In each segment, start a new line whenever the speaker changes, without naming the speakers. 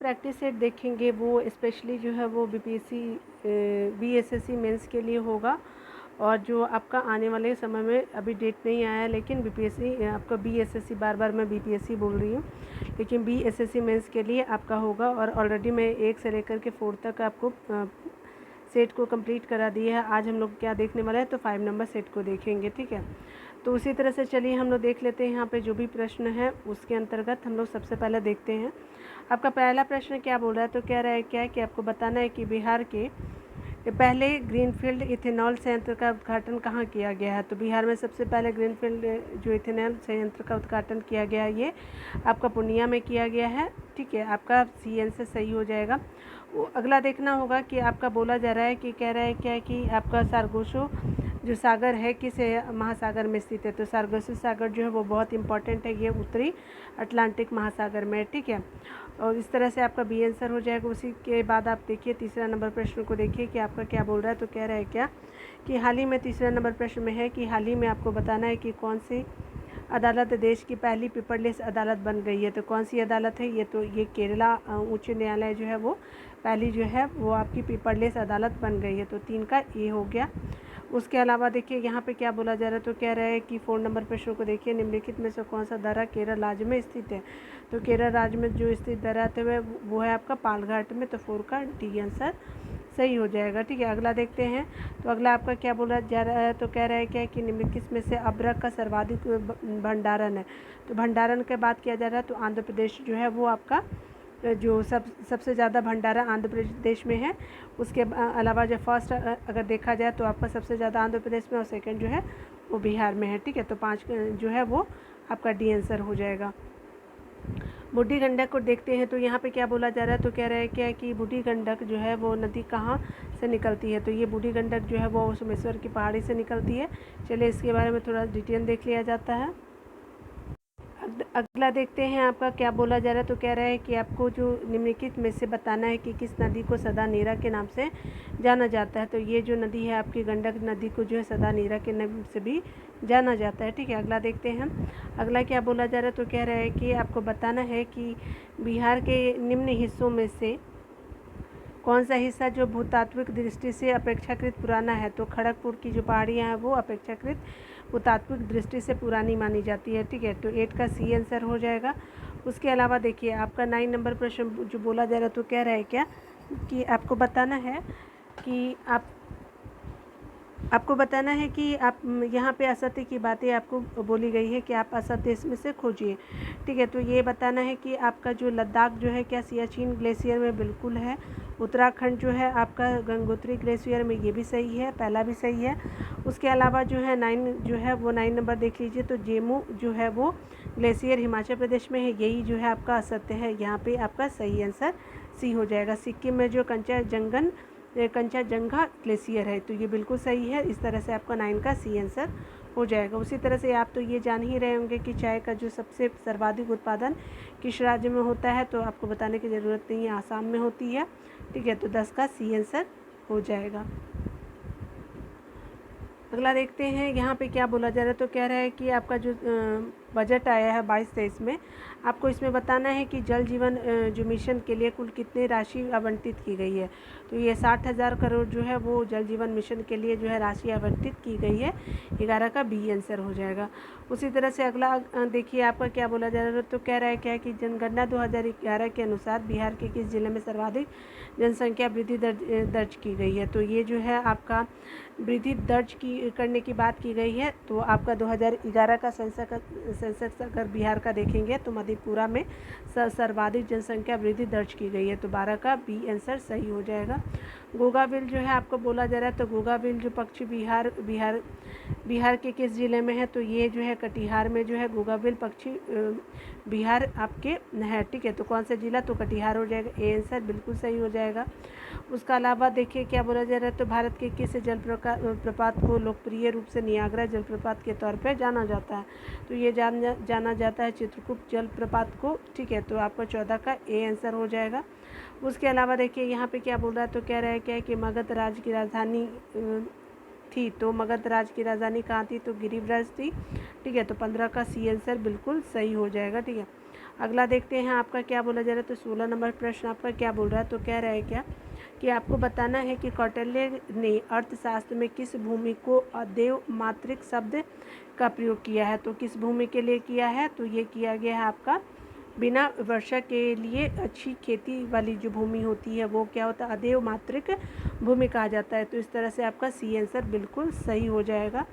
Practice set देखेंगे वो specially जो है वो बीपीएससी बीएसएससी मेंस के लिए होगा। और जो आपका आने वाले समय में अभी डेट नहीं आया है, लेकिन बीपीएससी आपका बीएसएससी, बार बार मैं बीपीएससी बोल रही हूँ, लेकिन बीएसएससी मेंस के लिए आपका होगा। और ऑलरेडी मैं 1 से लेकर के 4 तक आपको सेट को कंप्लीट करा दिया है। आज हम लोग क्या देखने वाले हैं, तो 5 नंबर सेट को देखेंगे, ठीक है। तो उसी तरह से चलिए हम लोग देख लेते हैं यहाँ पे जो भी प्रश्न है उसके अंतर्गत हम लोग सबसे पहले देखते हैं। आपका पहला प्रश्न क्या बोल रहा है, तो कह रहा है क्या है कि आपको बताना है कि बिहार के पहले ग्रीनफील्ड इथेनॉल संयंत्र का उद्घाटन कहाँ किया गया है। तो बिहार में सबसे पहले ग्रीनफील्ड जो इथेनॉल संयंत्र का उद्घाटन किया गया है, ये आपका पूर्णिया में किया गया है, ठीक है। आपका सी आंसर सही हो जाएगा। अगला देखना होगा कि आपका बोला जा रहा है कि कह रहा है क्या है कि आपका सारगोशो जो सागर है किस महासागर में स्थित है। तो सारगोशो सागर जो है वो बहुत इंपॉर्टेंट है, ये उत्तरी अटलांटिक महासागर में, ठीक है। और इस तरह से आपका बी आंसर हो जाएगा। उसी के बाद आप देखिए तीसरा नंबर प्रश्न को देखिए कि आपका क्या बोल रहा है। तो कह रहा है क्या कि हाल ही में, तीसरा नंबर प्रश्न में है कि हाल ही में आपको बताना है कि कौन सी अदालत देश की पहली पेपरलेस अदालत बन गई है। तो कौन सी अदालत है ये, तो ये केरला उच्च न्यायालय जो है वो पहली जो है वो आपकी पेपरलेस अदालत बन गई है। तो 3 का ये हो गया। उसके अलावा देखिए यहाँ पे क्या बोला जा रहा है। तो कह रहा है कि 4 नंबर प्रश्न को देखिए, निम्नलिखित में से कौन सा दर्रा केरल राज्य में स्थित है। तो केरल राज्य में जो स्थित दर्रा है वो है आपका पालघाट में। तो 4 का डी आंसर सही हो जाएगा, ठीक है। अगला देखते हैं। तो अगला आपका क्या बोला जा रहा है। तो कह रहा है क्या कि निम्नलिखित में से अभ्रक का सर्वाधिक भंडारण है। तो भंडारण के बात किया जा रहा है तो आंध्र प्रदेश जो है वो आपका जो सबसे ज़्यादा भंडारा आंध्र प्रदेश में है। उसके अलावा जो फर्स्ट अगर देखा जाए तो आपका सबसे ज़्यादा आंध्र प्रदेश में और सेकंड जो है वो बिहार में है, ठीक है। तो 5 जो है वो आपका डी आंसर हो जाएगा। बूढ़ी गंडक को देखते हैं। तो यहाँ पे क्या बोला जा रहा है। तो कह रहा है क्या कि बूढ़ी गंडक जो है वो नदी कहाँ से निकलती है। तो ये बूढ़ी गंडक जो है वो सोमेश्वर की पहाड़ी से निकलती है। चलिए इसके बारे में थोड़ा डिटेल देख लिया जाता है। अगला देखते हैं आपका क्या बोला जा रहा है। तो कह रहा है कि आपको जो निम्नलिखित में से बताना है कि किस नदी को सदा नीरा के नाम से जाना जाता है। तो ये जो नदी है आपकी गंडक नदी को जो है सदा नीरा के नाम से भी जाना जाता है, ठीक है। अगला देखते हैं। अगला क्या बोला जा रहा है। तो कह रहा है कि आपको बताना है कि बिहार के निम्न हिस्सों में से कौन सा हिस्सा जो भूतात्विक दृष्टि से अपेक्षाकृत पुराना है। तो खड़गपुर की जो पहाड़ियाँ हैं वो अपेक्षाकृत भूतात्विक दृष्टि से पुरानी मानी जाती है, ठीक है। तो 8 का सी आंसर हो जाएगा। उसके अलावा देखिए आपका 9 नंबर प्रश्न जो बोला जा रहा है। तो कह रहा है क्या कि आपको बताना है कि आपको बताना है कि आप यहाँ पे असत्य की बातें आपको बोली गई है कि आप असत्य इसमें से खोजिए, ठीक है। तो ये बताना है कि आपका जो लद्दाख जो है क्या सियाचिन ग्लेशियर में बिल्कुल है। उत्तराखंड जो है आपका गंगोत्री ग्लेशियर में, ये भी सही है, पहला भी सही है। उसके अलावा जो है 9 जो है वो 9 नंबर देख लीजिए। तो जेमू जो है वो ग्लेशियर हिमाचल प्रदेश में है, यही जो है आपका असत्य है। यहाँ पे आपका सही आंसर सी हो जाएगा। सिक्किम में जो कंचनजंगा ग्लेशियर है, तो ये बिल्कुल सही है। इस तरह से आपका 9 का सी आंसर हो जाएगा। उसी तरह से आप तो ये जान ही रहे होंगे कि चाय का जो सबसे सर्वाधिक उत्पादन किस राज्य में होता है। तो आपको बताने की ज़रूरत नहीं है, आसाम में होती है, ठीक है। तो 10 का सी आंसर हो जाएगा। अगला देखते हैं यहाँ पे क्या बोला जा रहा है। तो कह रहा है कि आपका जो बजट आया है 22-23 में, आपको इसमें बताना है कि जल जीवन जो मिशन के लिए कुल कितनी राशि आवंटित की गई है। तो ये 60,000 करोड़ जो है वो जल जीवन मिशन के लिए जो है राशि आवंटित की गई है। 11 का बी आंसर हो जाएगा। उसी तरह से अगला देखिए आपका क्या बोला जा रहा है। तो कह रहा है क्या कि जनगणना 2011 के अनुसार बिहार के किस जिले में सर्वाधिक जनसंख्या वृद्धि दर्ज की गई है। तो ये जो है आपका वृद्धि दर्ज करने की बात की गई है। तो आपका 2011 का सेंसस अगर बिहार का देखेंगे तो मधेपुरा में सर्वाधिक जनसंख्या वृद्धि दर्ज की गई है। तो 12 का बी आंसर सही हो जाएगा। गोगाबिल जो है आपको बोला जा रहा है। तो गोगाबिल जो पक्षी बिहार के किस ज़िले में है। तो ये जो है कटिहार में जो है गोगाबिल पक्षी बिहार आपके है, ठीक है। तो कौन सा जिला, तो कटिहार हो जाएगा। ए आंसर बिल्कुल सही हो जाएगा। उसका अलावा देखिए क्या बोला जा रहा है। तो भारत के किस जलप्रपात को लोकप्रिय रूप से नियाग्रा जलप्रपात के तौर पर जाना जाता है। तो ये जाना जाता है चित्रकूट जलप्रपात को, ठीक है। तो आपका 14 का ए आंसर हो जाएगा। उसके अलावा देखिए यहाँ पे क्या बोल रहा है। तो कह रहा है क्या कि मगध राज्य की राजधानी थी। तो मगध राज्य की राजधानी कहाँ थी, तो गिरिब्रज थी, ठीक है। तो 15 का सी आंसर बिल्कुल सही हो जाएगा, ठीक है। अगला देखते हैं आपका क्या बोला जा रहा है। तो 16 नंबर प्रश्न आपका क्या बोल रहा है, तो कह रहा है क्या कि आपको बताना है कि कौटिल्य ने अर्थशास्त्र में किस भूमि को अदेव मात्रिक शब्द का प्रयोग किया है। तो किस भूमि के लिए किया है, तो ये किया गया है आपका बिना वर्षा के लिए अच्छी खेती वाली जो भूमि होती है वो क्या होता है, अदेव मात्रिक भूमि कहा जाता है। तो इस तरह से आपका सी आंसर बिल्कुल सही हो जाएगा।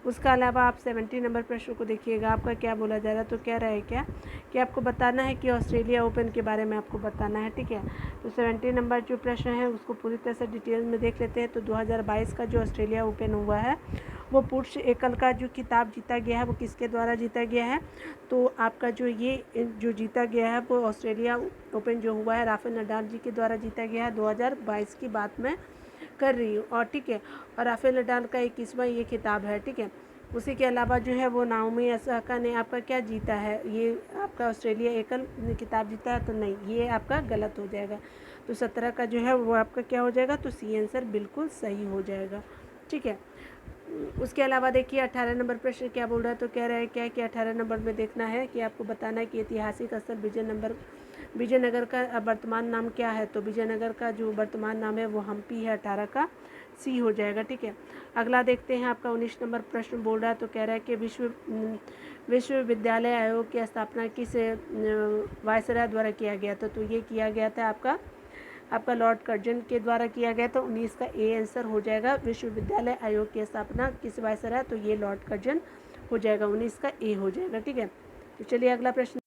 उसका अलावा आप 70 नंबर प्रश्न को देखिएगा, आपका क्या बोला जा रहा है। तो कह रहा है क्या कि आपको बताना है कि ऑस्ट्रेलिया ओपन के बारे में आपको बताना है, ठीक है। तो 70 नंबर जो प्रश्न है उसको पूरी तरह से डिटेल में देख लेते हैं। तो 2022 का जो ऑस्ट्रेलिया ओपन हुआ है वो पुरुष एकल का जो खिताब जीता गया है वो किसके द्वारा जीता गया है। तो आपका जो ये जो जीता गया है वो ऑस्ट्रेलिया ओपन जो हुआ है राफेल नडाल जी के द्वारा जीता गया है। 2022 की बात मैं कर रही हूँ, और ठीक है, और राफेल नडाल का 21वां ये खिताब है, ठीक है। उसी के अलावा जो है वो नाओमी ओसाका ने आपका क्या जीता है, ये आपका ऑस्ट्रेलिया एकल खिताब जीता है। तो नहीं, ये आपका गलत हो जाएगा। तो 17 का जो है वो आपका क्या हो जाएगा, तो सी आंसर बिल्कुल सही हो जाएगा, ठीक है। उसके अलावा देखिए 18 नंबर प्रश्न क्या बोल रहा है। तो कह रहा है क्या कि 18 नंबर में देखना है कि आपको बताना है कि ऐतिहासिक स्थल विजयनगर का वर्तमान नाम क्या है। तो विजयनगर का जो वर्तमान नाम है वो हम्पी है, 18 का सी हो जाएगा, ठीक है। अगला देखते हैं आपका 19 नंबर प्रश्न बोल रहा है। तो कह रहा है कि विश्वविद्यालय आयोग की स्थापना किस वायसराय द्वारा किया गया था। तो ये किया गया था आपका लॉर्ड कर्जन के द्वारा किया गया। तो 19 का ए आंसर हो जाएगा। विश्वविद्यालय आयोग की स्थापना किस वायसराय, तो ये लॉर्ड कर्जन हो जाएगा, 19 का ए हो जाएगा, ठीक है। तो चलिए अगला प्रश्न,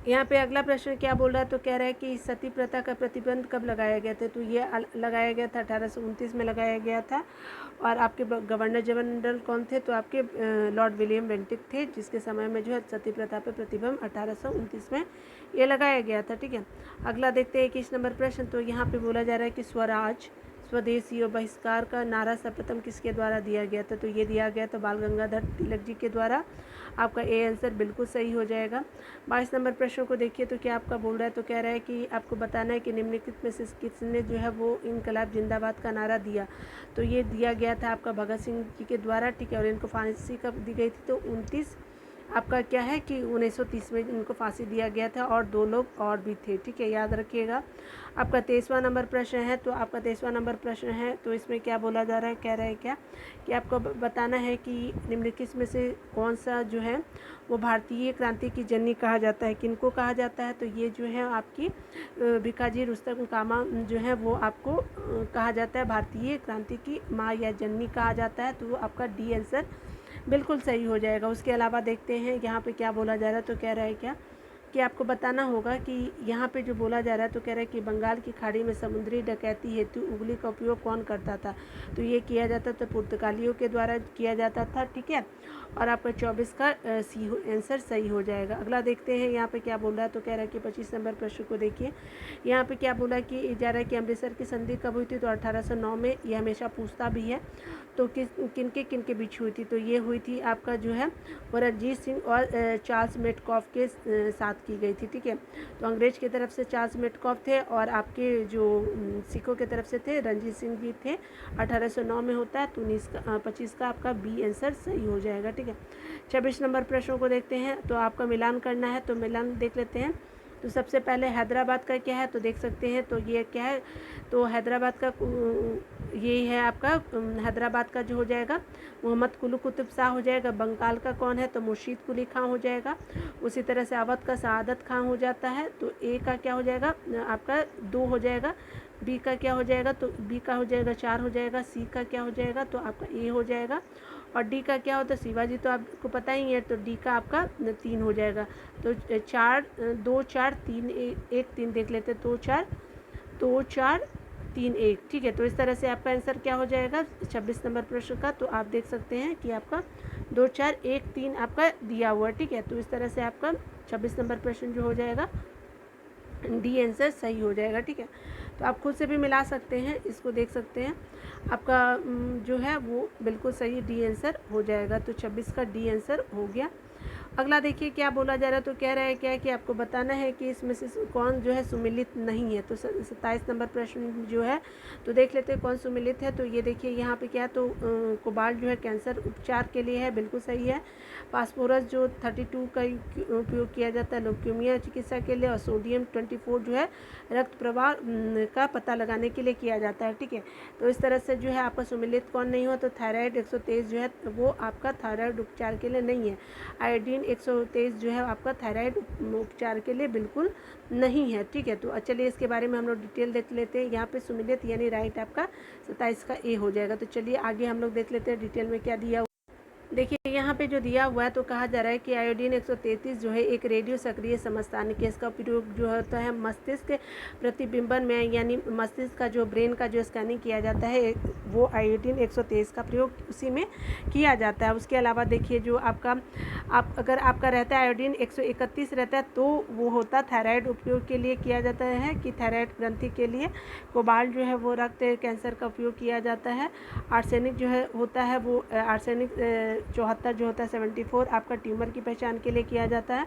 यहाँ पे अगला प्रश्न क्या बोल रहा है। तो कह रहा है कि सती प्रथा का प्रतिबंध कब लगाया गया था। तो ये लगाया गया था 1829 में लगाया गया था। और आपके गवर्नर जनरल कौन थे, तो आपके लॉर्ड विलियम बेंटिक थे, जिसके समय में जो है सती प्रथा पर प्रतिबंध 1829 में ये लगाया गया था, ठीक है। अगला देखते हैं 21 नंबर प्रश्न। तो यहाँ पे बोला जा रहा है कि स्वराज, स्वदेशी और बहिष्कार का नारा सर्वप्रथम किसके द्वारा दिया गया था। तो ये दिया गया था बाल गंगाधर तिलक जी के द्वारा। आपका ए आंसर बिल्कुल सही हो जाएगा। 22 नंबर प्रश्न को देखिए तो क्या आपका बोल रहा है। तो कह रहा है कि आपको बताना है कि निम्नलिखित में से किसने जो है वो इनकलाब जिंदाबाद का नारा दिया। तो ये दिया गया था आपका भगत सिंह जी के द्वारा, ठीक है। और इनको फांसी कब दी गई थी, तो 29 आपका क्या है कि 1930 में इनको फांसी दिया गया था, और 2 लोग और भी थे, ठीक है, याद रखिएगा। आपका 23वां नंबर प्रश्न है। तो आपका 23वां नंबर प्रश्न है, तो इसमें क्या बोला जा रहा है, कह रहा है क्या कि आपको बताना है कि निम्नलिखित में से कौन सा जो है वो भारतीय क्रांति की जननी कहा जाता है, किनको कहा जाता है। तो ये जो है आपकी भिकाजी रुस्तम कामा जो है वो आपको कहा जाता है भारतीय क्रांति की माँ या जननी कहा जाता है। तो वो आपका डी आंसर बिल्कुल सही हो जाएगा। उसके अलावा देखते हैं यहाँ पे क्या बोला जा रहा है। तो कह रहा है क्या कि आपको बताना होगा कि यहाँ पे जो बोला जा रहा है। तो कह रहा है कि बंगाल की खाड़ी में समुद्री डकैती हेतु उंगली का उपयोग कौन करता था। तो ये किया जाता था पुर्तगालियों के द्वारा किया जाता था, ठीक है। और आपका 24 का सी आंसर सही हो जाएगा। अगला देखते हैं यहाँ पे क्या बोल रहा है। तो कह रहा है कि 25 नंबर प्रश्न को देखिए। यहाँ पे क्या बोला कि जा रहा है कि अमृतसर की संधि कब हुई थी। तो 1809 में, ये हमेशा पूछता भी है। तो किनके बीच हुई थी। तो ये हुई थी आपका जो है वो रणजीत सिंह और चार्ल्स मेटकॉफ के साथ की गई थी, ठीक है। तो अंग्रेज की तरफ से चार्ल्स मेटकॉफ थे और आपके जो सिखों की तरफ से थे रणजीत सिंह जी थे। 1809 में होता है। तो 25 का आपका बी आंसर सही हो जाएगा, ठीक है। 26 नंबर प्रश्नों को देखते हैं। तो आपका मिलान करना है, तो मिलान देख लेते हैं। तो सबसे पहले हैदराबाद का क्या है, तो देख सकते हैं। तो ये क्या है, तो हैदराबाद का ये है आपका हैदराबाद का जो हो जाएगा मोहम्मद कुली कुतुब शाह हो जाएगा। बंगाल का कौन है, तो मुर्शीद कुली खां हो जाएगा। उसी तरह से अवध का सआदत खां हो जाता है। तो ए का क्या हो जाएगा आपका 2 हो जाएगा। बी का क्या हो जाएगा, तो बी का हो जाएगा 4 हो जाएगा। सी का क्या हो जाएगा, तो आपका ए हो जाएगा। और डी का क्या होता है, शिवाजी तो आपको पता ही है। तो डी का आपका 3 हो जाएगा। तो 4 2 4 3 1 3 देख लेते। 2 4 2 4 3 1, ठीक है। तो इस तरह से आपका आंसर क्या हो जाएगा 26 नंबर प्रश्न का। तो आप देख सकते हैं कि आपका 2 4 1 3 आपका दिया हुआ है, ठीक है। तो इस तरह से आपका 26 नंबर प्रश्न जो हो जाएगा डी आंसर सही हो जाएगा, ठीक है। तो आप खुद से भी मिला सकते हैं, इसको देख सकते हैं। आपका जो है वो बिल्कुल सही डी आंसर हो जाएगा। तो 26 का डी आंसर हो गया। अगला देखिए क्या बोला जा रहा है, तो कह रहा है क्या है कि आपको बताना है कि इसमें से कौन जो है सुमिलित नहीं है। तो 27 नंबर प्रश्न जो है तो देख लेते हैं कौन सुमिलित है। तो ये देखिए यहाँ पे क्या है, तो कोबाल्ट जो है कैंसर उपचार के लिए है, बिल्कुल सही है। फास्फोरस जो 32 का उपयोग किया जाता है ल्यूकेमिया चिकित्सा के लिए, और सोडियम 24 जो है रक्त प्रवाह का पता लगाने के लिए किया जाता है, ठीक है। तो इस तरह से जो है आपका सुमिलित कौन नहीं हुआ, तो थायराइड 123 जो है वो आपका थायराइड उपचार के लिए नहीं है। आयोडीन 123 जो है आपका थायराइड उपचार के लिए बिल्कुल नहीं है, ठीक है। तो चलिए इसके बारे में हम लोग डिटेल देख लेते हैं। यहाँ पे सुमिलित यानी राइट आपका 27 का ए हो जाएगा। तो चलिए आगे हम लोग देख लेते हैं डिटेल में क्या दिया। देखिए यहाँ पे जो दिया हुआ है तो कहा जा रहा है कि आयोडीन 133 जो है एक रेडियो सक्रिय समस्थानिक है। इसका उपयोग जो होता है मस्तिष्क के प्रतिबिंबन में, यानी मस्तिष्क का जो ब्रेन का जो स्कैनिंग किया जाता है वो आयोडीन 123 का प्रयोग उसी में किया जाता है। उसके अलावा देखिए जो आपका अगर आपका रहता है आयोडीन 131 रहता है तो वो होता थायराइड उपयोग के लिए किया जाता है कि थायराइड ग्रंथि के लिए। कोबाल्ट जो है वो रक्त कैंसर का उपयोग किया जाता है। आर्सेनिक जो है होता है वो आर्सेनिक 74 जो होता है 74 आपका ट्यूमर की पहचान के लिए किया जाता है।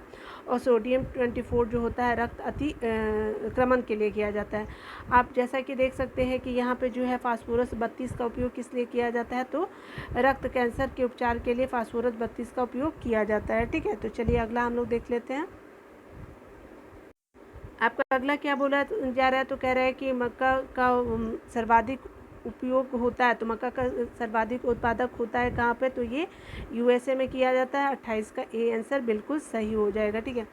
और सोडियम 24 जो होता है रक्त अतिक्रमण के लिए किया जाता है। आप जैसा कि देख सकते हैं कि यहाँ पे जो है फास्फोरस 32 का उपयोग किस लिए किया जाता है, तो रक्त कैंसर के उपचार के लिए फास्फोरस 32 का उपयोग किया जाता है, ठीक है। तो चलिए अगला हम लोग देख लेते हैं। आपका अगला क्या बोला जा रहा है, तो कह रहा है कि मक्का का सर्वाधिक उपयोग होता है। तो मक्का का सर्वाधिक उत्पादक होता है कहाँ पे, तो ये यूएसए में किया जाता है। 28 का ए आंसर बिल्कुल सही हो जाएगा, ठीक है।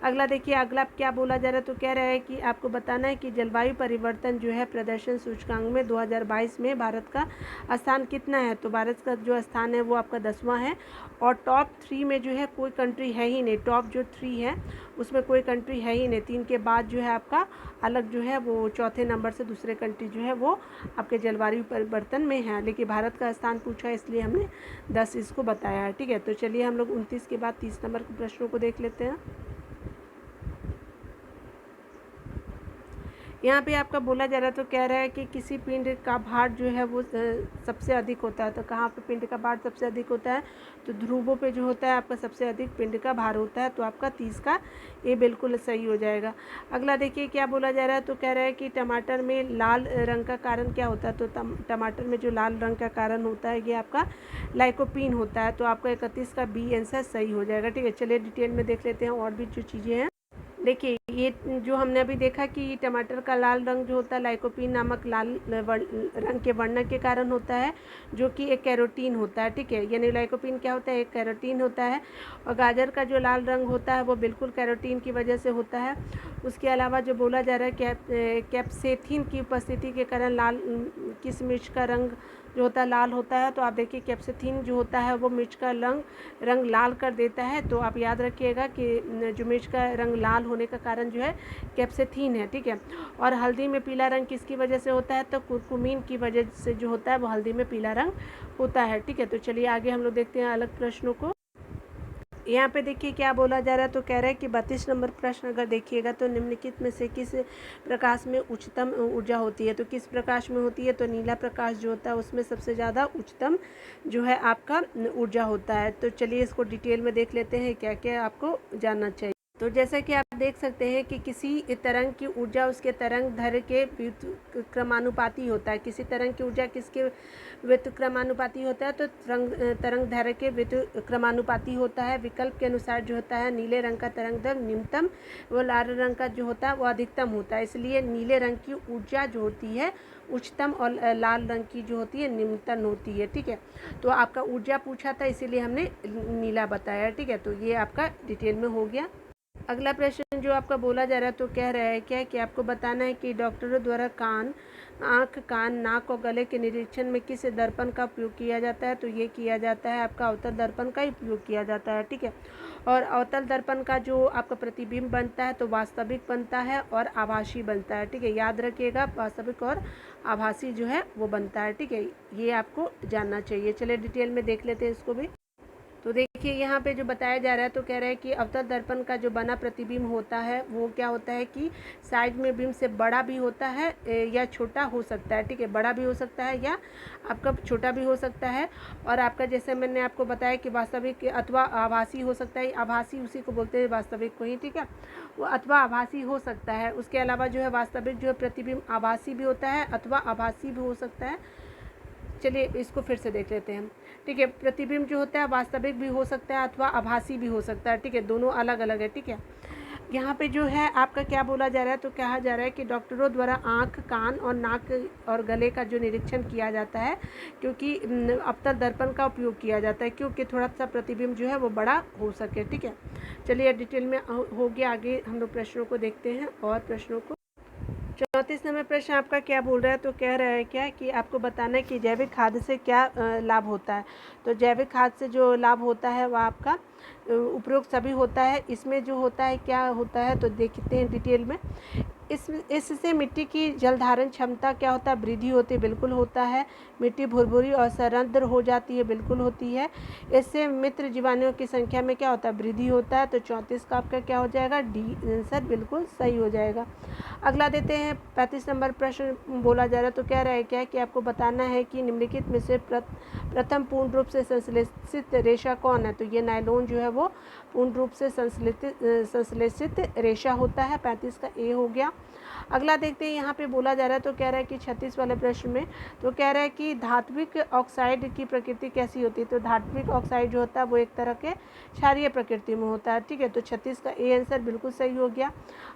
अगला देखिए अगला क्या बोला जा रहा है, तो कह रहा है कि आपको बताना है कि जलवायु परिवर्तन जो है प्रदर्शन सूचकांक में 2022 में भारत का स्थान कितना है। तो भारत का जो स्थान है वो आपका 10वां है। और टॉप 3 में जो है कोई कंट्री है ही नहीं। टॉप जो 3 है उसमें कोई कंट्री है ही नहीं। 3 के बाद जो है आपका अलग जो है वो चौथे नंबर से दूसरे कंट्री जो है वो आपके जलवायु परिवर्तन में है। लेकिन भारत का स्थान पूछा इसलिए हमने 10 इसको बताया है, ठीक है। तो चलिए हम लोग 29 के बाद 30 नंबर के प्रश्नों को देख लेते हैं। यहाँ पे आपका बोला जा रहा है, तो कह रहा है कि किसी पिंड का भार जो है वो सबसे अधिक होता है। तो कहाँ पे पिंड का भार सबसे अधिक होता है, तो ध्रुवों पे जो होता है आपका सबसे अधिक पिंड का भार होता है। तो आपका 30 का ये बिल्कुल सही हो जाएगा। अगला देखिए क्या बोला जा रहा है, तो कह रहा है कि टमाटर में लाल रंग का कारण क्या होता है। तो टमाटर में जो लाल रंग का कारण होता है ये आपका लाइकोपीन होता है। तो आपका 31 का बी आंसर सही हो जाएगा, ठीक है। चलिए डिटेल में देख लेते हैं और भी जो चीज़ें हैं। देखिए ये जो हमने अभी देखा कि टमाटर का लाल रंग जो होता है लाइकोपीन नामक लाल रंग के वर्णक के कारण होता है, जो कि एक कैरोटीन होता है, ठीक है। यानी लाइकोपीन क्या होता है, एक कैरोटीन होता है। और गाजर का जो लाल रंग होता है वो बिल्कुल कैरोटीन की वजह से होता है। उसके अलावा जो बोला जा रहा है कैप्सेथिन की उपस्थिति के कारण लाल किस मिर्च का रंग जो होता है लाल होता है। तो आप देखिए कैप्सेथिन जो होता है वो मिर्च का रंग लाल कर देता है। तो आप याद रखिएगा कि जो मिर्च का रंग लाल होने का कारण जो है कैप्सेथिन है, ठीक है। और हल्दी में पीला रंग किसकी वजह से होता है, तो कुरकुमीन की वजह से जो होता है वो हल्दी में पीला रंग होता है, ठीक है। तो चलिए आगे हम लोग देखते हैं अलग प्रश्नों को। यहाँ पे देखिए क्या बोला जा रहा है, तो कह रहा है कि 32 नंबर प्रश्न अगर देखिएगा तो निम्नलिखित में से किस प्रकाश में उच्चतम ऊर्जा होती है। तो किस प्रकाश में होती है, तो नीला प्रकाश जो होता है उसमें सबसे ज़्यादा उच्चतम जो है आपका ऊर्जा होता है। तो चलिए इसको डिटेल में देख लेते हैं क्या क्या आपको जानना चाहिए। तो जैसा कि आप देख सकते हैं कि किसी तरंग की ऊर्जा उसके तरंग दैर्घ्य के व्युत्क्रमानुपाती होता है। किसी तरंग की ऊर्जा किसके व्युत्क्रमानुपाती होता है, तो तरंग दैर्घ्य के व्युत्क्रमानुपाती होता है। विकल्प के अनुसार जो होता है नीले रंग का तरंग दैर्घ्य निम्नतम व लाल रंग का जो होता है वो अधिकतम होता है। इसलिए नीले रंग की ऊर्जा जो होती है उच्चतम और लाल रंग की जो होती है निम्नतम होती है, ठीक है। तो आपका ऊर्जा पूछा था इसीलिए हमने नीला बताया, ठीक है। तो ये आपका डिटेल में हो गया। अगला प्रश्न जो आपका बोला जा रहा है, तो कह रहा है क्या कि आपको बताना है कि डॉक्टरों द्वारा आँख, कान, नाक और गले के निरीक्षण में किस दर्पण का उपयोग किया जाता है। तो ये किया जाता है आपका अवतल दर्पण का उपयोग किया जाता है, ठीक है। और अवतल दर्पण का जो आपका प्रतिबिंब बनता है तो वास्तविक बनता है और आभासी बनता है, ठीक है। याद रखिएगा वास्तविक और आभासी जो है वो बनता है, ठीक है। ये आपको जानना चाहिए। चलिए डिटेल में देख लेते हैं इसको भी। तो देखिए यहाँ पे जो बताया जा रहा है, तो कह रहा है कि अवतल दर्पण का जो बना प्रतिबिंब होता है वो क्या होता है कि साइड में बिंब से बड़ा भी होता है या छोटा हो सकता है, ठीक है, बड़ा भी हो सकता है या आपका छोटा भी हो सकता है। और आपका जैसे मैंने आपको बताया कि वास्तविक अथवा आभासी हो सकता है, आभासी उसी को बोलते हैं वास्तविक को ही, ठीक है, वो अथवा आभासी हो सकता है। उसके अलावा जो है वास्तविक जो है प्रतिबिंब आभासी भी होता है अथवा आभासी भी हो सकता है। चलिए इसको फिर से देख लेते हैं, ठीक है। प्रतिबिंब जो होता है वास्तविक भी हो सकता है अथवा आभासी भी हो सकता है, ठीक है, दोनों अलग अलग है, ठीक है। यहाँ पे जो है आपका क्या बोला जा रहा है, तो कहा जा रहा है कि डॉक्टरों द्वारा आँख, कान और नाक और गले का जो निरीक्षण किया जाता है, क्योंकि अवतल दर्पण का उपयोग किया जाता है, क्योंकि थोड़ा सा प्रतिबिंब जो है वो बड़ा हो सके, ठीक है। चलिए डिटेल में हो गया, आगे हम लोग प्रश्नों को देखते हैं और प्रश्नों को। 34 नंबर प्रश्न आपका क्या बोल रहा है, तो कह रहा है क्या कि आपको बताना है कि जैविक खाद से क्या लाभ होता है। तो जैविक खाद से जो लाभ होता है वह आपका उपरोक्त सभी होता है। इसमें जो होता है क्या होता है, तो देखते हैं डिटेल में। इससे मिट्टी की जल धारण क्षमता क्या होता है, वृद्धि होती है, बिल्कुल होता है। मिट्टी भुरभुरी और सरंध्र हो जाती है, बिल्कुल होती है। इससे मित्र जीवाणुओं की संख्या में क्या होता है, वृद्धि होता है। तो 34 का आपका क्या हो जाएगा, डी आंसर बिल्कुल सही हो जाएगा। अगला देते हैं 35 नंबर प्रश्न बोला जा रहा है, तो कह रहा है क्या कि आपको बताना है कि निम्नलिखित में से प्रथम पूर्ण रूप से संश्लेषित रेशा कौन है। तो ये नायलॉन जो है वो पूर्ण रूप से संश्लेषित रेशा होता है। 35 का ए हो गया। अगला देखते हैं, यहाँ पे बोला जा रहा है, तो कह रहा है कि 36 वाले प्रश्न में, तो कह रहा है कि धात्विक ऑक्साइड की प्रकृति कैसी होती है। तो धात्विक ऑक्साइड जो होता है वो एक तरह के क्षारीय प्रकृति में होता है, ठीक है। तो 36 का ए आंसर बिल्कुल सही हो गया।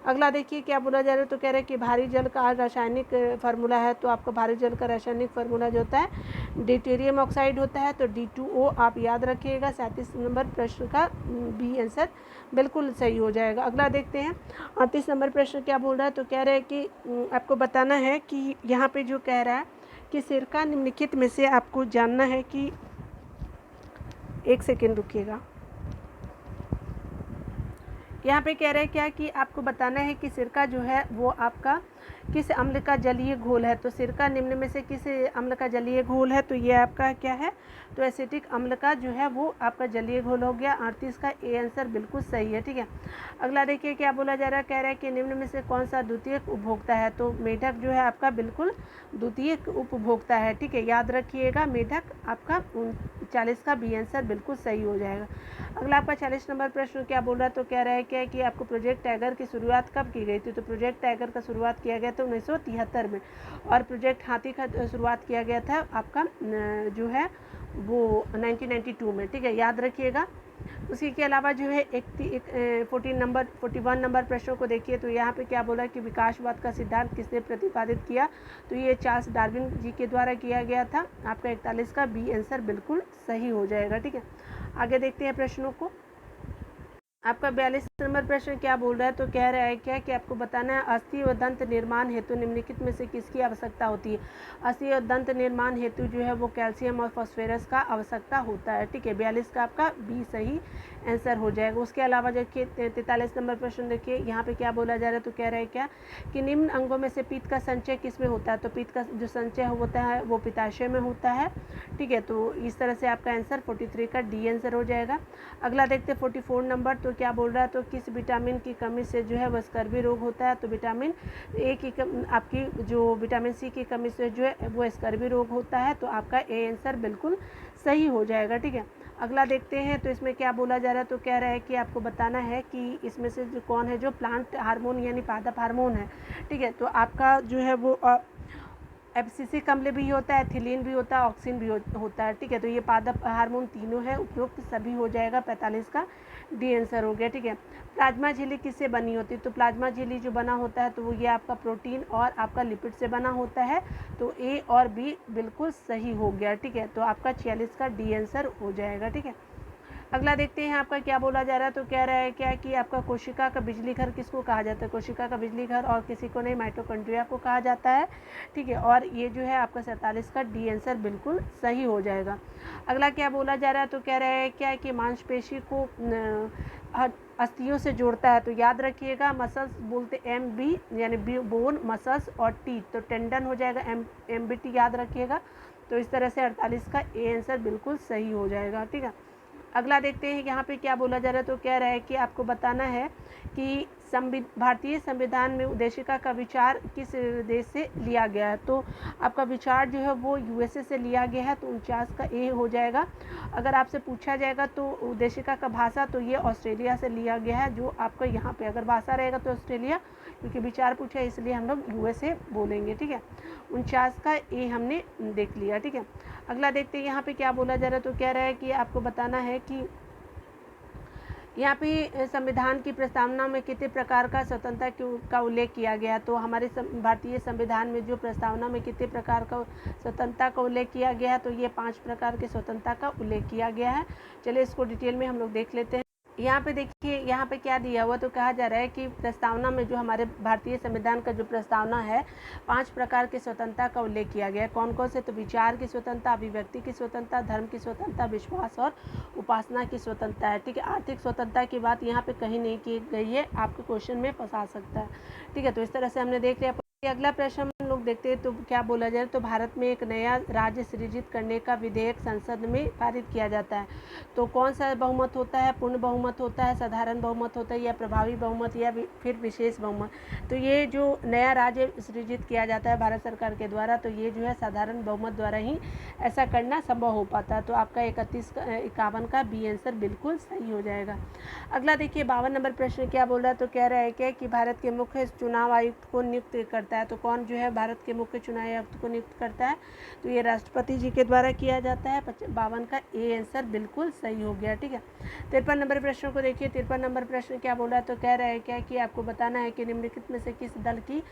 अगला देखिए क्या बोला जा रहा है, तो कह रहा है कि भारी जल का रासायनिक फार्मूला है। तो आपका भारी जल का रासायनिक फार्मूला जो होता है ड्यूटेरियम ऑक्साइड होता है। तो D2O आप याद रखिएगा। 37 नंबर प्रश्न का बी आंसर बिल्कुल सही हो जाएगा। अगला देखते हैं 38 नंबर प्रश्न क्या बोल रहा है, तो कह रहा है कि आपको बताना है कि यहाँ पे जो कह रहा है कि सिरका निम्नलिखित में से आपको जानना है कि, एक सेकेंड रुकिएगा, यहाँ पे कह रहे हैं क्या कि आपको बताना है कि सिरका जो है वो आपका किस अम्ल का जलीय घोल है। तो सिरका निम्न में से किस अम्ल का जलीय घोल है। तो ये आपका क्या है, तो एसिटिक अम्ल का जो है वो आपका जलीय घोल हो गया। 38 का ए आंसर बिल्कुल सही है, ठीक है। अगला देखिए क्या बोला जा रहा है, कह रहा है कि निम्न में से कौन सा द्वितीयक उपभोक्ता है। तो मेढक जो है आपका बिल्कुल द्वितीयक उपभोक्ता है, ठीक है, याद रखिएगा। मेढक आपका 40 का बी आंसर बिल्कुल सही हो जाएगा। अगला आपका 40 नंबर प्रश्न क्या बोल रहा है, तो कह रहा है क्या कि आपको प्रोजेक्ट टाइगर की शुरुआत कब की गई थी। तो प्रोजेक्ट टाइगर का शुरुआत किया गया था 1973 में, और प्रोजेक्ट हाथी का शुरुआत किया गया था आपका जो है वो 1992 में, ठीक है, याद रखिएगा। उसी के अलावा जो है 41 नंबर प्रश्नों को देखिए, तो यहाँ पे क्या बोला कि विकासवाद का सिद्धांत किसने प्रतिपादित किया। तो ये चार्ल्स डार्विन जी के द्वारा किया गया था। आपका 41 का बी आंसर बिल्कुल सही हो जाएगा, ठीक है। आगे देखते हैं प्रश्नों को। आपका 42 नंबर प्रश्न क्या बोल रहा है, तो कह रहा है क्या कि आपको बताना है अस्थि और दंत निर्माण हेतु निम्नलिखित में से किसकी आवश्यकता होती है। अस्थि और दंत निर्माण हेतु जो है वो कैल्शियम और फॉस्फोरस का आवश्यकता होता है, ठीक है। 42 का आपका बी सही आंसर हो जाएगा। उसके अलावा देखिए 43 नंबर प्रश्न देखिए, यहाँ पे क्या बोला जा रहा है, तो कह रहा है क्या कि निम्न अंगों में से पित्त का संचय किस में होता है। तो पित्त का जो संचय होता है वो पित्ताशय में होता है, ठीक है। तो इस तरह से आपका आंसर 43 का डी आंसर हो जाएगा। अगला देखते 44 नंबर, तो क्या बोल रहा है, तो किस विटामिन की कमी से जो है वह स्कर्वी रोग होता है। तो विटामिन ए की आपकी जो विटामिन सी की कमी से जो है वो स्कर्वी रोग होता है। तो आपका ए आंसर बिल्कुल सही हो जाएगा, ठीक है। अगला देखते हैं, तो इसमें क्या बोला जा रहा है, तो कह रहा है कि आपको बताना है कि इसमें से जो कौन है जो प्लांट हार्मोन यानी पादप हार्मोन है, ठीक है। तो आपका जो है वो एब्सिसिक अम्ल भी होता है, एथिलीन भी होता है, ऑक्सिन भी होता है, ठीक है। तो ये पादप हार्मोन तीनों है, उपयुक्त सभी हो जाएगा। 45 का डी आंसर हो गया, ठीक है। प्लाज्मा झिल्ली किससे बनी होती है। तो प्लाज्मा झिल्ली जो बना होता है तो वो ये आपका प्रोटीन और आपका लिपिड से बना होता है। तो ए और बी बिल्कुल सही हो गया, ठीक है। तो आपका 46 का डी आंसर हो जाएगा, ठीक है। अगला देखते हैं आपका क्या बोला जा रहा है, तो कह रहा है क्या कि आपका कोशिका का बिजली घर किसको कहा जाता है। कोशिका का बिजली घर और किसी को नहीं, माइटोकॉन्ड्रिया को कहा जाता है, ठीक है। और ये जो है आपका 47 का डी आंसर बिल्कुल सही हो जाएगा। अगला क्या बोला जा रहा है, तो कह रहा है क्या कि मांसपेशी को अस्थियों से जोड़ता है। तो याद रखिएगा, मसल्स बोलते MB यानी बोन, मसल्स और टीथ, तो टेंडन हो जाएगा MBT, याद रखिएगा। तो इस तरह से 48 का ए आंसर बिल्कुल सही हो जाएगा, ठीक है। अगला देखते हैं यहाँ पे क्या बोला जा रहा है। तो कह रहा है कि आपको बताना है कि भारतीय संविधान में उद्देशिका का विचार किस देश से लिया गया है। तो आपका विचार जो है वो यूएसए से लिया गया है, तो 49 का ए हो जाएगा। अगर आपसे पूछा जाएगा तो उद्देशिका का भाषा, तो ये ऑस्ट्रेलिया से लिया गया है। जो आपका यहाँ पे अगर भाषा रहेगा तो ऑस्ट्रेलिया, क्योंकि विचार पूछा है इसलिए हम लोग यूएसए बोलेंगे। ठीक है, 49 का ए हमने देख लिया। ठीक है, अगला देखते हैं यहाँ पे क्या बोला जा रहा है। तो कह रहा है कि आपको बताना है कि यहाँ पे संविधान की प्रस्तावना में कितने प्रकार का स्वतंत्रता का उल्लेख किया गया। तो हमारे भारतीय संविधान में जो प्रस्तावना में कितने प्रकार का स्वतंत्रता का उल्लेख किया गया है, तो ये 5 प्रकार के स्वतंत्रता का उल्लेख किया गया है। चलिए इसको डिटेल में हम लोग देख लेते हैं। यहाँ पे देखिए, यहाँ पे क्या दिया हुआ। तो कहा जा रहा है कि प्रस्तावना में जो हमारे भारतीय संविधान का जो प्रस्तावना है, 5 प्रकार के स्वतंत्रता का उल्लेख किया गया है। कौन कौन से? तो विचार की स्वतंत्रता, अभिव्यक्ति की स्वतंत्रता, धर्म की स्वतंत्रता, विश्वास और उपासना की स्वतंत्रता है। ठीक है, आर्थिक स्वतंत्रता की बात यहाँ पे कहीं नहीं की गई है, आपके क्वेश्चन में फंसा सकता है। ठीक है, तो इस तरह से हमने देख लिया। अगला प्रश्न हम लोग देखते हैं। तो क्या बोला जाए, तो भारत में एक नया राज्य सृजित करने का विधेयक संसद में पारित किया जाता है। तो कौन सा बहुमत होता है? पूर्ण बहुमत होता है, साधारण बहुमत होता है, या प्रभावी बहुमत, या फिर विशेष बहुमत। तो ये जो नया राज्य सृजित किया जाता है भारत सरकार के द्वारा, तो ये जो है साधारण बहुमत द्वारा ही ऐसा करना संभव हो पाता है। तो आपका 51 का बी आंसर बिल्कुल सही हो जाएगा। अगला देखिए 52 नंबर प्रश्न क्या बोल रहा है। तो कह रहा है क्या कि भारत के मुख्य चुनाव आयुक्त को नियुक्त करता है। तो कौन जो है भारत के मुख्य चुनाव आयुक्त को नियुक्त करता है? तो ये राष्ट्रपति जी के द्वारा किया जाता है। 52 का ए आंसर बिल्कुल सही हो गया। ठीक है, 53 नंबर प्रश्न को देखिए। 53 नंबर प्रश्न क्या बोला है। तो कह रहा है क्या कि आपको बताना है कि निम्नलिखित में से किस दल की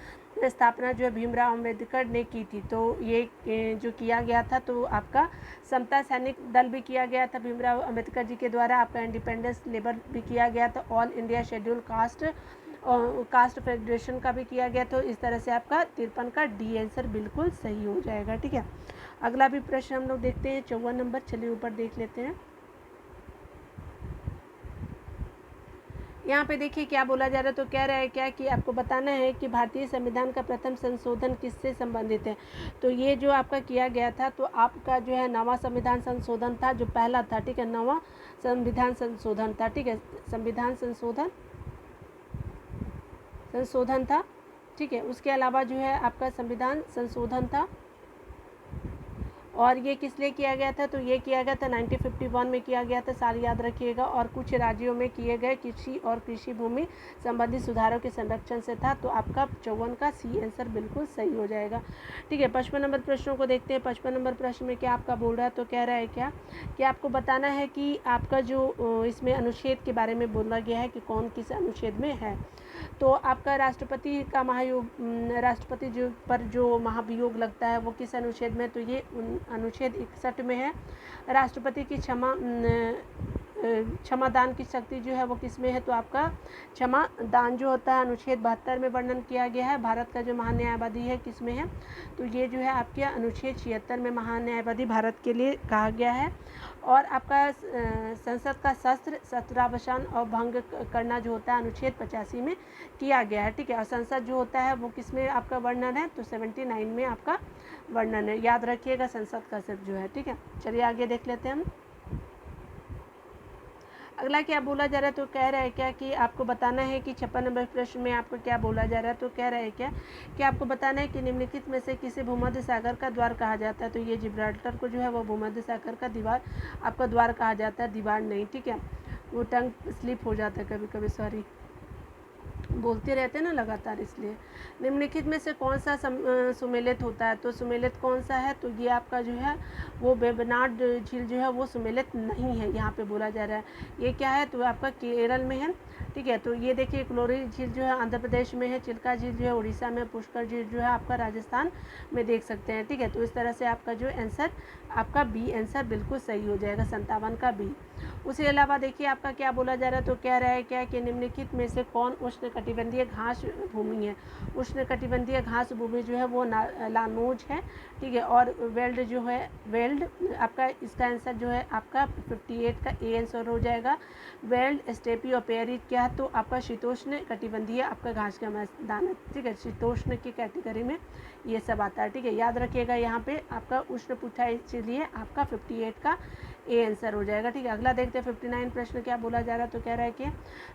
स्थापना जो है भीमराव अम्बेडकर ने की थी। तो ये जो किया गया था, तो आपका समता सैनिक दल भी किया गया था भीमराव अम्बेडकर जी के द्वारा। आपका इंडिपेंडेंस लेबर भी किया गया था। All India schedule caste federation का भी किया गया। तो इस तरह से आपका 53 का डी आंसर बिल्कुल सही हो जाएगा। ठीक है, अगला भी प्रश्न हम लोग देखते हैं 54 नंबर। चलिए ऊपर देख लेते हैं। यहाँ पे देखिए क्या बोला जा रहा है। तो कह रहा है क्या कि आपको बताना है कि भारतीय संविधान का प्रथम संशोधन किससे संबंधित है। तो ये जो आपका किया गया था, तो आपका जो है नवा संविधान संशोधन था, जो पहला था। ठीक है, नवा संविधान संशोधन था। ठीक है, संविधान संशोधन था। ठीक है, उसके अलावा जो है आपका संविधान संशोधन था, और ये किस लिए किया गया था। तो ये किया गया था 1951 में किया गया था, साल याद रखिएगा। और कुछ राज्यों में किए गए कृषि और कृषि भूमि संबंधी सुधारों के संरक्षण से था। तो आपका 54 का सी आंसर बिल्कुल सही हो जाएगा। ठीक है, 55 नंबर प्रश्नों को देखते हैं। 55 नंबर प्रश्न में क्या आपका बोल रहा है। तो कह रहा है क्या कि आपको बताना है कि आपका जो इसमें अनुच्छेद के बारे में बोला गया है कि कौन किस अनुच्छेद में है। तो आपका राष्ट्रपति का राष्ट्रपति जो महाभियोग लगता है वो किस अनुच्छेद में? तो ये अनुच्छेद 61 में है। राष्ट्रपति की क्षमा दान की शक्ति जो है वो किस में है? तो आपका क्षमा दान जो होता है अनुच्छेद 72 में वर्णन किया गया है। भारत का जो महान्यायवादी है किस में है? तो ये जो है आपके अनुच्छेद 76 में महान्यायवादी भारत के लिए कहा गया है। और आपका संसद का शस्त्रावसान और भंग करना जो होता है अनुच्छेद 85 में किया गया है। ठीक है, और संसद जो होता है वो किस में आपका वर्णन है? तो 79 में आपका वर्णन है। याद रखिएगा संसद का शब्द जो है। ठीक है, चलिए आगे देख लेते हैं हम। अगला क्या बोला जा रहा है। तो कह रहा है क्या कि आपको बताना है कि 56 नंबर प्रश्न में आपको क्या बोला जा रहा है। तो कह रहा है क्या कि आपको बताना है कि निम्नलिखित में से किसे भूमध्य सागर का द्वार कहा जाता है। तो ये जिब्राल्टर को जो है वो भूमध्य सागर का दीवार आपका द्वार कहा जाता है, दीवार नहीं। ठीक है, वो टंग स्लिप हो जाता है कभी कभी, सॉरी, बोलते रहते हैं ना लगातार, इसलिए। निम्नलिखित में से कौन सा सुमेलित होता है। तो सुमेलित कौन सा है? तो ये आपका जो है वो वेबनाड झील जो है वो सुमेलित नहीं है, यहाँ पे बोला जा रहा है। ये क्या है? तो आपका केरल में है। ठीक है, तो ये देखिए क्लोरी झील जो है आंध्र प्रदेश में है, चिल्का झील जो है उड़ीसा में, पुष्कर झील जो है आपका राजस्थान में देख सकते हैं। ठीक है, तो इस तरह से आपका जो आंसर आपका बी आंसर बिल्कुल सही हो जाएगा, 57 का बी। उसके अलावा देखिए आपका क्या बोला जा रहा है। तो कह रहा है क्या कि निम्नलिखित में से कौन उष्णकटिबंधीय घास भूमि है। उष्णकटिबंधीय घास भूमि जो है वो लानोज है। ठीक है, और वेल्ड जो है वेल्ड आपका इसका आंसर जो है आपका 58 का ए आंसर हो जाएगा। वेल्ड, स्टेपी और पेरिट क्या है? तो आपका शीतोष्ण कटिबंधीय आपका घास का मैदान है। ठीक है, शीतोष्ण की कैटेगरी में ये सब आता है। ठीक है, याद रखिएगा यहाँ पे आपका उष्ण पूछा, इसलिए आपका 58 का ए आंसर हो जाएगा। ठीक है, अगला देखते हैं 59 प्रश्न क्या बोला जा रहा है। तो कह रहा है कि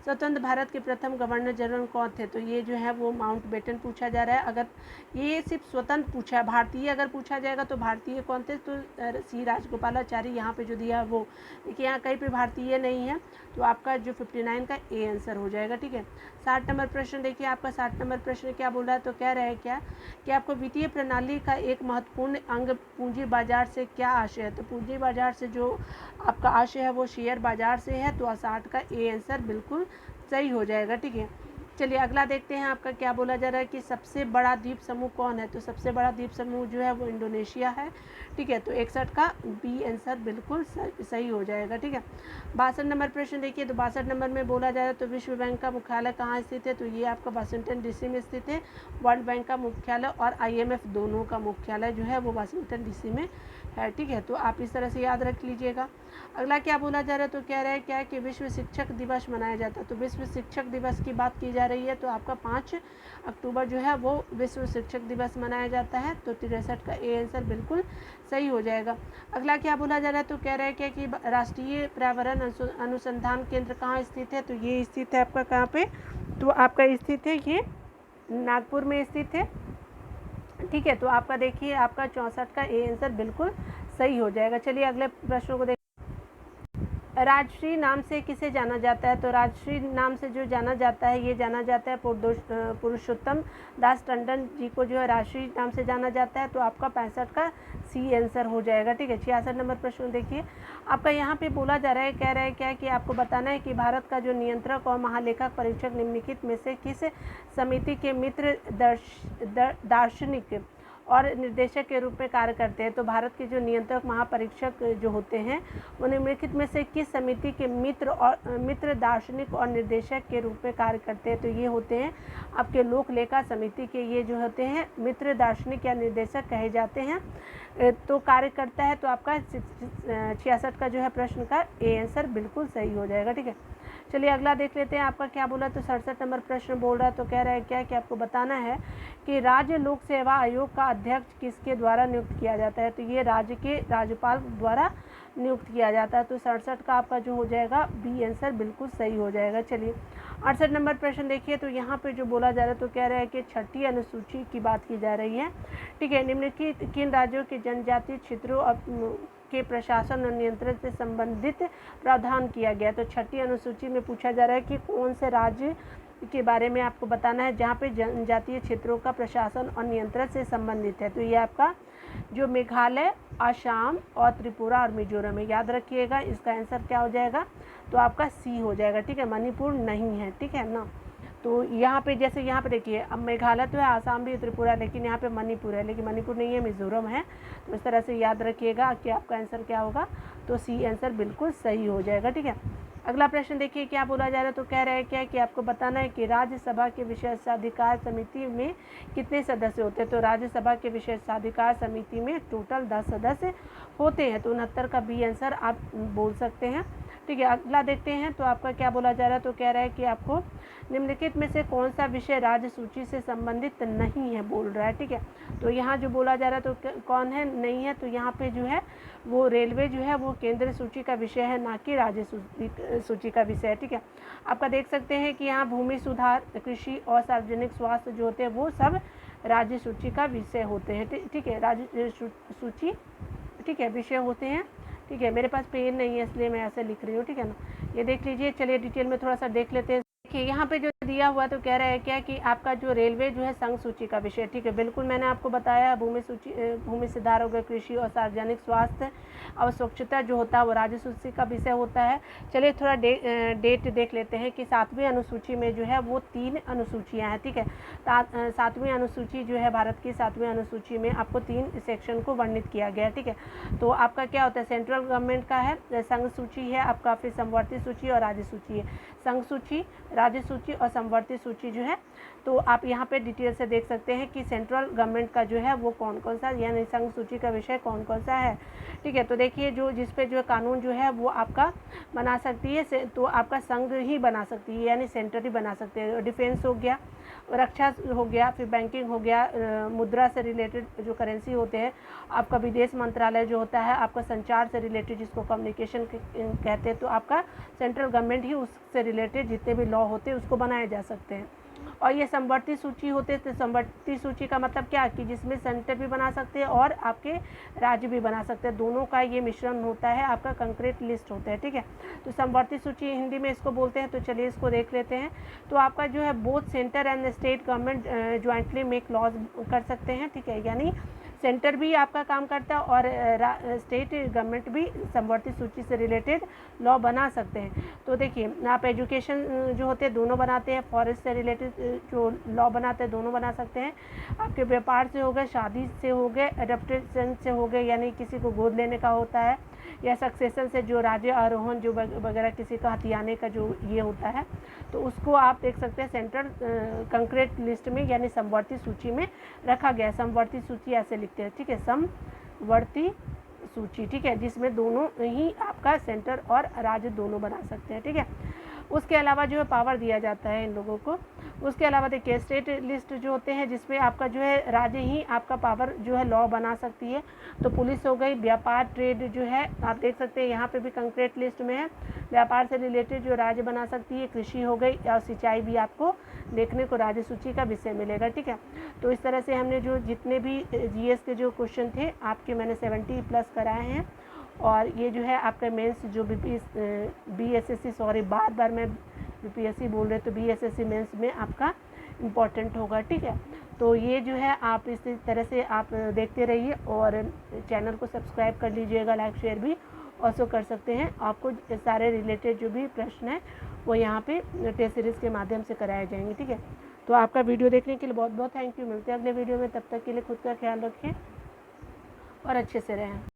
स्वतंत्र भारत के प्रथम गवर्नर जनरल कौन थे। तो ये जो है वो माउंट बेटन पूछा जा रहा है। अगर ये सिर्फ स्वतंत्र पूछा है, भारतीय अगर पूछा जाएगा तो भारतीय कौन थे, तो सी राजगोपालाचारी यहाँ पे जो दिया है वो। देखिए यहाँ कहीं पे भारतीय नहीं है, तो आपका जो 59 का ए आंसर हो जाएगा। ठीक है, 60 नंबर प्रश्न देखिए, आपका 60 नंबर प्रश्न क्या बोल रहा है। तो कह रहा है क्या कि आपको वित्तीय प्रणाली का एक महत्वपूर्ण अंग पूंजी बाजार से क्या आशय है। तो पूंजी बाजार से जो आपका आशय है वो शेयर बाजार से है। तो 60 का ए आंसर बिल्कुल सही हो जाएगा। ठीक है, चलिए अगला देखते हैं आपका क्या बोला जा रहा है कि सबसे बड़ा द्वीप समूह कौन है। तो सबसे बड़ा द्वीप समूह जो है वो इंडोनेशिया है। ठीक है, तो 61 का बी आंसर बिल्कुल सही हो जाएगा। ठीक है, 62 नंबर प्रश्न देखिए। तो 62 नंबर में बोला जा रहा है तो विश्व बैंक का मुख्यालय कहाँ स्थित है। तो ये आपका वाशिंगटन डीसी में स्थित है। वर्ल्ड बैंक का मुख्यालय और IMF दोनों का मुख्यालय जो है वो वाशिंगटन डीसी में है। ठीक है, तो आप इस तरह से याद रख लीजिएगा। अगला क्या बोला जा रहा है। तो कह रहा है क्या है कि विश्व शिक्षक दिवस मनाया जाता है। तो विश्व शिक्षक दिवस की बात की जा रही है। तो आपका 5 अक्टूबर जो है वो विश्व शिक्षक दिवस मनाया जाता है। तो 63 का ए आंसर बिल्कुल सही हो जाएगा। अगला क्या बोला जा रहा है। तो कह रहा है क्या कि राष्ट्रीय पर्यावरण अनुसंधान केंद्र कहाँ स्थित है। तो ये स्थित है आपका कहाँ पे, तो आपका स्थित है ये नागपुर में स्थित है। ठीक है, तो आपका देखिए आपका 64 का ए आंसर बिल्कुल सही हो जाएगा। चलिए अगले प्रश्नों को राजश्री नाम से किसे जाना जाता है। तो राजश्री नाम से जो जाना जाता है, ये जाना जाता है पुरुषोत्तम दास टंडन जी को जो है राजश्री नाम से जाना जाता है। तो आपका 65 का सी आंसर हो जाएगा। ठीक है, 66 नंबर प्रश्न देखिए, आपका यहाँ पे बोला जा रहा है, कह रहा है क्या कि आपको बताना है कि भारत का जो नियंत्रक और महालेखा परीक्षक निम्नलिखित में से किस समिति के मित्र दार्शनिक और निर्देशक के रूप में कार्य करते हैं। तो भारत के जो नियंत्रक महापरीक्षक जो होते हैं वो निम्नलिखित में से किस समिति के मित्र दार्शनिक और निर्देशक के रूप में कार्य करते हैं। तो ये होते हैं आपके लोक लेखा समिति के, ये जो होते हैं मित्र दार्शनिक या निर्देशक कहे जाते हैं। तो कार्य करता है। तो आपका 66 का जो है प्रश्न का ए आंसर बिल्कुल सही हो जाएगा। ठीक है, चलिए अगला देख लेते हैं आपका क्या बोला। तो 67 नंबर प्रश्न बोल रहा है। तो कह रहा है क्या कि आपको बताना है कि राज्य लोक सेवा आयोग का अध्यक्ष किसके द्वारा नियुक्त किया जाता है। तो ये राज्य के राज्यपाल द्वारा नियुक्त किया जाता है। तो 67 का आपका जो हो जाएगा बी आंसर बिल्कुल सही हो जाएगा। चलिए 68 नंबर प्रश्न देखिए। तो यहाँ पे जो बोला जा रहा है तो कह रहा है कि 6ठी अनुसूची की बात की जा रही है। ठीक है, निम्नलिखित किन राज्यों के जनजातीय क्षेत्रों के प्रशासन और नियंत्रण से संबंधित प्रावधान किया गया। तो 6ठी अनुसूची में पूछा जा रहा है कि कौन से राज्य के बारे में आपको बताना है जहाँ पे जनजातीय क्षेत्रों का प्रशासन और नियंत्रण से संबंधित है। तो ये आपका जो मेघालय, असम और त्रिपुरा और मिजोरम है। याद रखिएगा इसका आंसर क्या हो जाएगा, तो आपका सी हो जाएगा। ठीक है, मणिपुर नहीं है। ठीक है ना, तो यहाँ पे जैसे यहाँ पे देखिए अब मेघालय तो है, आसाम भी, त्रिपुरा, लेकिन यहाँ पे मणिपुर है, लेकिन मणिपुर नहीं है, मिजोरम है। तो इस तरह से याद रखिएगा कि आपका आंसर क्या होगा, तो सी आंसर बिल्कुल सही हो जाएगा। ठीक है, अगला प्रश्न देखिए क्या बोला जा रहा है। तो कह रहा है क्या कि आपको बताना है कि राज्यसभा के विशेषाधिकार समिति में कितने सदस्य होते हैं। तो राज्यसभा के विशेषाधिकार समिति में टोटल 10 सदस्य होते हैं। तो 69 का बी आंसर आप बोल सकते हैं। ठीक है, अगला देखते हैं। तो आपका क्या बोला जा रहा है। तो कह रहा है कि आपको निम्नलिखित में से कौन सा विषय राज्य सूची से संबंधित नहीं है बोल रहा है। ठीक है, तो यहाँ जो बोला जा रहा है तो कौन है, नहीं है। तो यहाँ पे जो है वो रेलवे जो है वो केंद्रीय सूची का विषय है, ना कि राज्य सूची का विषय है। ठीक है, आपका देख सकते हैं कि यहाँ भूमि सुधार, कृषि और सार्वजनिक स्वास्थ्य जो होते हैं वो सब राज्य सूची का विषय होते हैं। ठीक है, राज्य सूची ठीक है विषय होते हैं। ठीक है, मेरे पास पेन नहीं है इसलिए मैं ऐसे लिख रही हूँ। ठीक है ना, ये देख लीजिए। चलिए डिटेल में थोड़ा सा देख लेते हैं। देखिए यहाँ पे जो दिया हुआ तो कह रहा है क्या कि आपका जो रेलवे जो है संघ सूची का विषय। ठीक है, बिल्कुल मैंने आपको बताया भूमि सुधार हो गया, कृषि और सार्वजनिक स्वास्थ्य और स्वच्छता जो होता है वो राज्य सूची का विषय होता है। चलिए थोड़ा डेट देख लेते हैं कि 7वीं अनुसूची में जो है वो 3 अनुसूचियाँ हैं। ठीक है, 7वीं अनुसूची जो है भारत की 7वीं अनुसूची में आपको 3 सेक्शन को वर्णित किया गया है। ठीक है, तो आपका क्या होता है, सेंट्रल गवर्नमेंट का है, संघ सूची है आपका, फिर समवर्ती सूची और राज्य सूची है। संघ सूची, राज्य सूची और समवर्ती सूची जो है, तो आप यहाँ पे डिटेल से देख सकते हैं कि सेंट्रल गवर्नमेंट का जो है वो कौन कौन सा, यानी संघ सूची का विषय कौन कौन सा है। ठीक है, तो देखिए जो जिस पे जो कानून जो है वो आपका बना सकती है, तो आपका संघ ही बना सकती है, यानी सेंटर ही बना सकते हैं। डिफेंस हो गया, रक्षा हो गया, फिर बैंकिंग हो गया, मुद्रा से रिलेटेड जो करेंसी होते हैं, आपका विदेश मंत्रालय जो होता है, आपका संचार से रिलेटेड जिसको कम्युनिकेशन कहते हैं, तो आपका सेंट्रल गवर्नमेंट ही उससे रिलेटेड जितने भी लॉ होते हैं उसको बनाए जा सकते हैं। और ये समवर्ती सूची होते हैं, तो समवर्ती सूची का मतलब क्या कि जिसमें सेंटर भी बना सकते हैं और आपके राज्य भी बना सकते हैं, दोनों का ये मिश्रण होता है, आपका कंक्रीट लिस्ट होता है, ठीक है। तो समवर्ती सूची हिंदी में इसको बोलते हैं। तो चलिए इसको देख लेते हैं। तो आपका जो है both centre and state government jointly make laws कर सकते हैं, ठीक है, यानी सेंटर भी आपका काम करता है और स्टेट गवर्नमेंट भी समवर्ती सूची से रिलेटेड लॉ बना सकते हैं। तो देखिए आप एजुकेशन जो होते हैं दोनों बनाते हैं, फॉरेस्ट से रिलेटेड जो लॉ बनाते हैं दोनों बना सकते हैं, आपके व्यापार से हो गए, शादी से हो गए, एडप्टेशन से हो गए यानी किसी को गोद लेने का होता है, या सक्सेशन से जो राज्य आरोहण जो वगैरह किसी का हथियाने का जो ये होता है, तो उसको आप देख सकते हैं सेंट्रल कंक्रीट लिस्ट में यानी समवर्ती सूची में रखा गया है। समवर्ती सूची ऐसे लिखते हैं, ठीक है, समवर्ती सूची, ठीक है, जिसमें दोनों ही आपका सेंटर और राज्य दोनों बना सकते हैं, ठीक है। उसके अलावा जो है पावर दिया जाता है इन लोगों को। उसके अलावा देखिए स्टेट लिस्ट जो होते हैं जिसमें आपका जो है राज्य ही आपका पावर जो है लॉ बना सकती है। तो पुलिस हो गई, व्यापार ट्रेड जो है आप देख सकते हैं यहाँ पे भी कंक्रीट लिस्ट में है, व्यापार से रिलेटेड जो राज्य बना सकती है, कृषि हो गई और सिंचाई भी आपको देखने को राज्य सूची का विषय मिलेगा, ठीक है। तो इस तरह से हमने जो जितने भी जीएस के जो क्वेश्चन थे आपके मैंने 70+ कराए हैं। और ये जो है आपका मेंस जो बीएसएससी सॉरी बार मैं बीपीएससी बोल रहे तो बीएसएससी मेंस में आपका इम्पॉर्टेंट होगा, ठीक है। तो ये जो है आप इस तरह से आप देखते रहिए और चैनल को सब्सक्राइब कर लीजिएगा, लाइक शेयर भी ऑल्सो कर सकते हैं। आपको सारे रिलेटेड जो भी प्रश्न है वो यहाँ पे टेस्ट सीरीज़ के माध्यम से कराए जाएंगे, ठीक है। तो आपका वीडियो देखने के लिए बहुत बहुत थैंक यू। मिलते हैं अगले वीडियो में, तब तक के लिए खुद का ख्याल रखें और अच्छे से रहें।